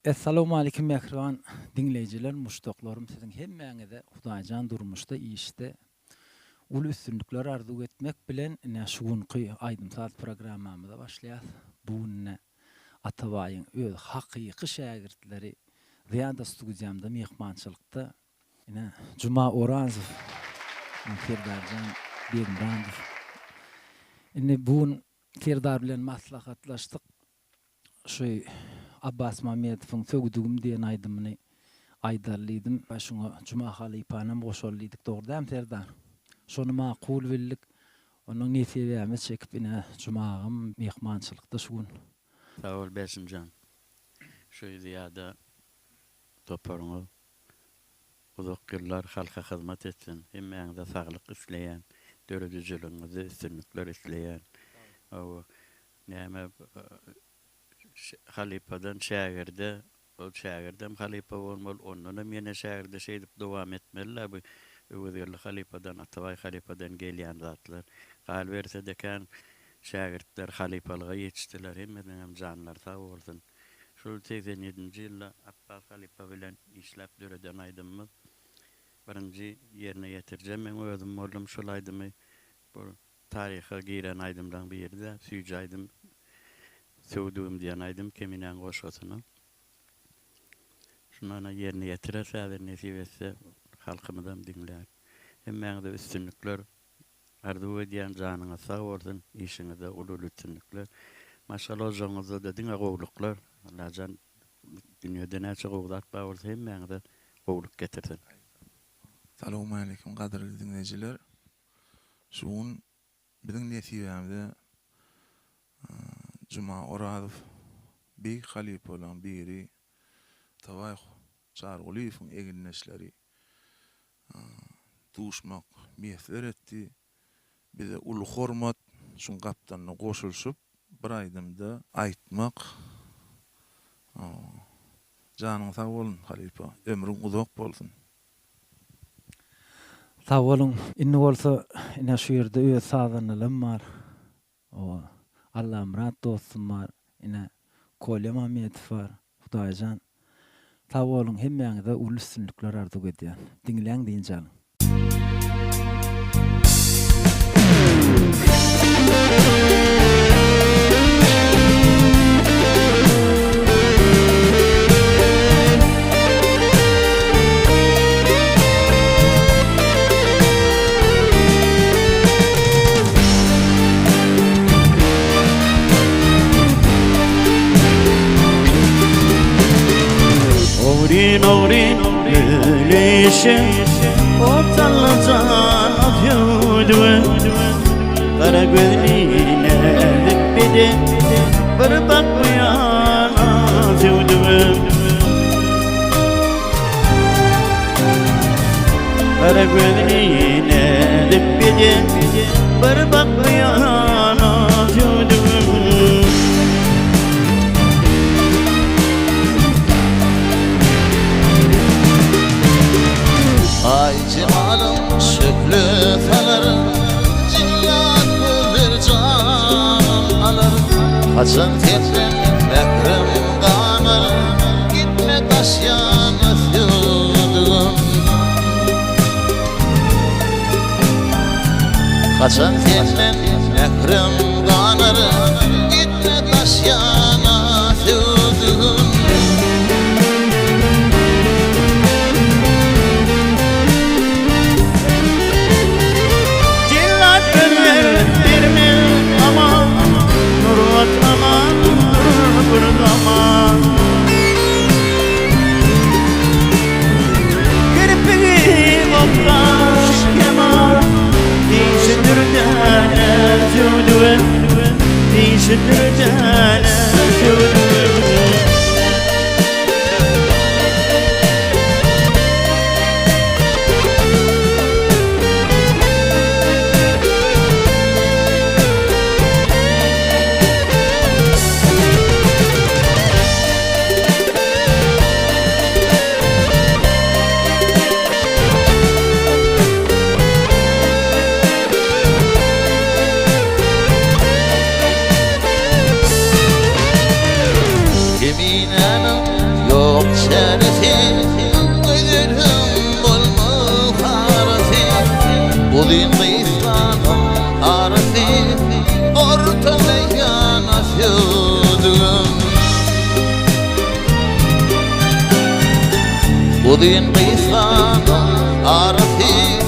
Assalamu alaykum mehriban dinleyijiler, muşdoklarym siziň hemmeňize Hudaýjan durmuşda işde ul üstünlikler arzu etmek bilen şugunky aýdymsaz programmamyza başlaýar. Buňa Atabaýyň öz hakyky şägirdleri Ziyada studiýamda mehmançylykda Juma Oranzow, Ferdarjan Begimranov. Buň Ferdar bilen maslahatlaşdyk. Şoý Abbas Mammedowyň sögüdügüm diýen aýdymyny aýdarlydym. Şoňa Juma Halypanam goşuldyk dogry Ferdar. Şonu makul bildik. Onuň nesebämi çekip Jumagym mehmançylykda şugun. Sağ ol Besimcan. Şoý ýa-da toparyňy uzak ýyllar halka hyzmat etsin. Hemmeňize saglyk isleýän, döredijiligiňizi üstünlikler isleýän. O näme Halipadan şägirde, o şägirdem Halipa bolmaly, ondan mene şägirde şeýdip dowam etmeliler. Bu öwürli Halipadan, Atabaý Halipadan gelýän zatlar. Gal berse dekan şägirdler Halipalyga ýetişdiler, hemmeden hem janlar sag bolsun. Şol 87-nji ýylda Abbas Halipa bilen işläp döreden aýdymyz. Birinji ýerine ýetirjem, men özüm boldum şol aýdymy. Bu taryha giren aýdymdan birde, süýji aýdym. Söwdügüm diýen aýdym keminen goşgasyny. Şundan ýerine ýetirse, häzir nesip etse halkymyzdan dinlär. Hemmeňize üstünlikler arzu edýän janyňa sag bolsun, işiňizde ulul üstünlikler. Maşallah joňyzda da diňe gowluklar, Allahan dünýede näçe gowlak bar bolsa hemmeňize gowluk getirsin. Assalamu alaykum gaderli dinleyijiler. Şuň biziň nesibämizde Juma Oranzow Bey Halipa bolan biri Tabaý Çargulyýewiň eginleşleri duşmak meýesler etdi. Bize ul hormat şuň gapdanyna goşulşyp bir aýdymda aýtmak. Janyň sag bolun Halipa, ömrüň uzak bolsun. Sag bolun, inni bolsa şu ýerde öz sazanylym bar. O Allah murad dostum bar. Kolye Mammedow bar. Hudaýjan. Sag bolun, hemmeňize ul üstünlikler arzu edýän. Dinleň diýinjäň. Ogrin öleşe ortalıcan afyudum Kara gözline dikbede bir bakmayan afyudum Kara gözline dikbede bir bakmayan afyudum Ay cemalım şöklü fenerim Cillat bir can alırım Kaçın teprim mehrim kanarım Gitme taşyan öfyudum Kaçın teprim mehrim kanarım Gitme taşyan öfyudum Udin qıyflanım arfi ortalayan afyudum Udin qıyflanım arfi